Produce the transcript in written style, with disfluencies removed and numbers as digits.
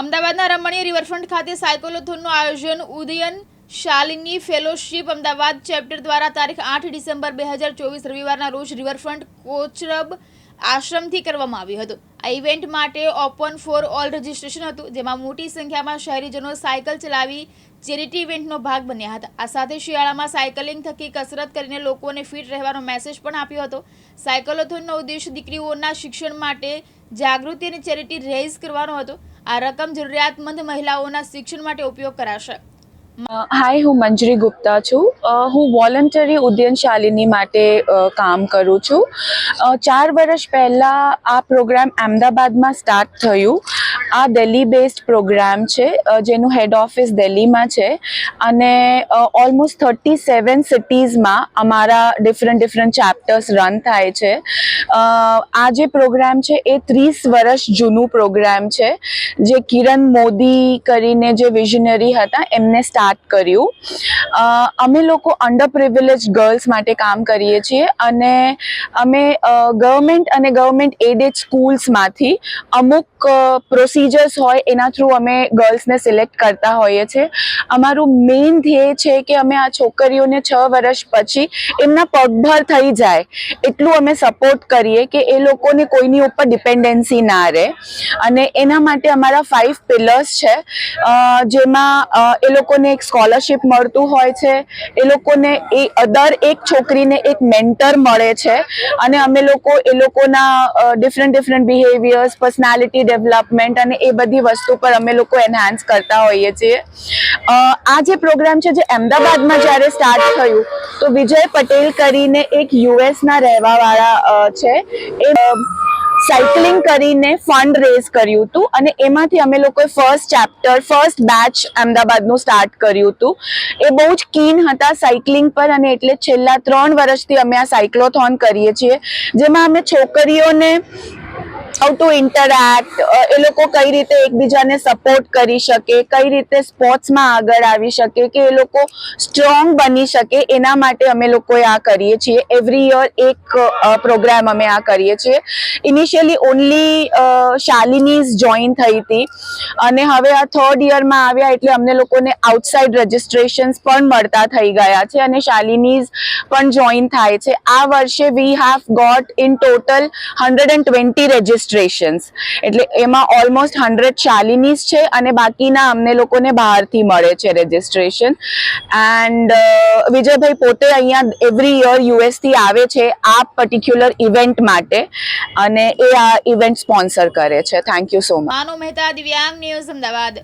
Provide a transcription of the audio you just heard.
અમદાવાદના રમણીય રિવરફ્રન્ટ ખાતે સાયકોલોથોનનું આયોજન ઉદયન શાલિની ફેલોશિપ અમદાવાદ ચેપ્ટર દ્વારા તારીખ 8 ડિસેમ્બર 2024 રવિવારના રોજ રિવરફ્રન્ટ કોચરબ આશ્રમથી કરવામાં આવ્યું હતું। આ ઇવેન્ટ માટે ઓપન ફોર ઓલ રજિસ્ટ્રેશન હતું, જેમાં મોટી સંખ્યામાં શહેરીજનો સાયકલ ચલાવી ચેરિટી ઇવેન્ટનો ભાગ બન્યા હતા। આ સાથે શિયાળામાં સાયકલિંગ થકી કસરત કરીને લોકોને ફિટ રહેવાનો મેસેજ પણ આપ્યો હતો। સાયકલોથોનનો ઉદ્દેશ દીકરીઓના શિક્ષણ માટે જાગૃતિ અને ચેરિટી રેઝ કરવાનો હતો। આ રકમ જરૂરિયાતમંદ મહિલાઓના શિક્ષણ માટે ઉપયોગ કરાશે। હાય, હું મંજરી ગુપ્તા છું। હું વોલન્ટરી ઉદયન શાલિની માટે કામ કરું છું। 4 વર્ષ પહેલાં આ પ્રોગ્રામ અમદાવાદમાં સ્ટાર્ટ થયું। આ દિલ્હી બેઝડ પ્રોગ્રામ છે, જેનું હેડ ઓફિસ દિલ્હીમાં છે અને ઓલમોસ્ટ 37 સિટીઝમાં અમારા ડિફરન્ટ ચેપ્ટર્સ રન થાય છે। આ જે પ્રોગ્રામ છે એ 30 વર્ષ જૂનું પ્રોગ્રામ છે, જે કિરણ મોદી કરીને જે વિઝનરી હતા એમને સ્ટાર્ટ કર્યું। અમે લોકો અંડર પ્રિવિલેજ ગર્લ્સ માટે કામ કરીએ છીએ અને અમે ગવર્મેન્ટ અને ગવર્મેન્ટ એડેડ સ્કૂલ્સમાંથી અમુક પ્રોસિજર્સ હોય એના થ્રુ અમે ગર્લ્સને સિલેક્ટ કરતા હોઈએ છીએ। અમારું મેઇન ધ્યેય છે કે અમે આ છોકરીઓને 6 વર્ષ પછી એમના પગભર થઈ જાય એટલું અમે સપોર્ટ કરીએ કે એ લોકોને કોઈની ઉપર ડિપેન્ડન્સી ના રહે। અને એના માટે અમારા 5 પિલર્સ છે, જેમાં એ લોકોને એક સ્કોલરશિપ મળતું હોય છે, એ લોકોને દર એક છોકરીને એક મેન્ટર મળે છે અને અમે લોકો એ લોકોના ડિફરન્ટ બિહેવિયર્સ, પર્સનાલિટી ડેવલપમેન્ટ અને એ બધી વસ્તુ પર અમે લોકો એનહાન્સ કરતા હોઈએ છીએ। આ જે પ્રોગ્રામ છે જે અમદાવાદમાં જ્યારે સ્ટાર્ટ થયું તો વિજય પટેલ કરીને એક યુએસના રહેવાવાળા છે, એ સાયકલિંગ કરીને ફંડ રેઝ કર્યું હતું અને એમાંથી અમે લોકોએ ફર્સ્ટ બેચ અમદાવાદનું સ્ટાર્ટ કર્યું હતું। એ બહુ જ કીન હતા સાયકલિંગ પર અને એટલે છેલ્લા 3 વર્ષથી અમે આ સાયક્લોથોન કરીએ છીએ, જેમાં અમે છોકરીઓને હાઉ ટુ ઇન્ટરેક્ટ, એ લોકો કઈ રીતે એકબીજાને સપોર્ટ કરી શકે, કઈ રીતે સ્પોર્ટ્સમાં આગળ આવી શકે, કે એ લોકો સ્ટ્રોંગ બની શકે, એના માટે અમે લોકો આ કરીએ છીએ। એવરી યર એક પ્રોગ્રામ અમે આ કરીએ છીએ। ઇનિશિયલી ઓનલી શાલિનીઝ જોઈન થઈ હતી અને હવે આ 3rd યરમાં આવ્યા એટલે અમને લોકોને આઉટસાઇડ રજિસ્ટ્રેશન્સ પણ મળતા થઈ ગયા છે અને શાલિનીઝ પણ જોઈન થાય છે। આ વર્ષે we have got in total 120 registrations, એટલે એમાં ઓલમોસ્ટ 100 શાલિનીઝ છે અને બાકીના અમને લોકોને બહારથી મળે છે રજિસ્ટ્રેશન। એન્ડ વિજયભાઈ પોતે અહીંયા એવરી યર યુએસથી આવે છે આ પર્ટિક્યુલર ઇવેન્ટ માટે અને એ આ ઇવેન્ટ સ્પોન્સર કરે છે। Thank you so much. Manav Mehta, Divyang news, Ahmedabad.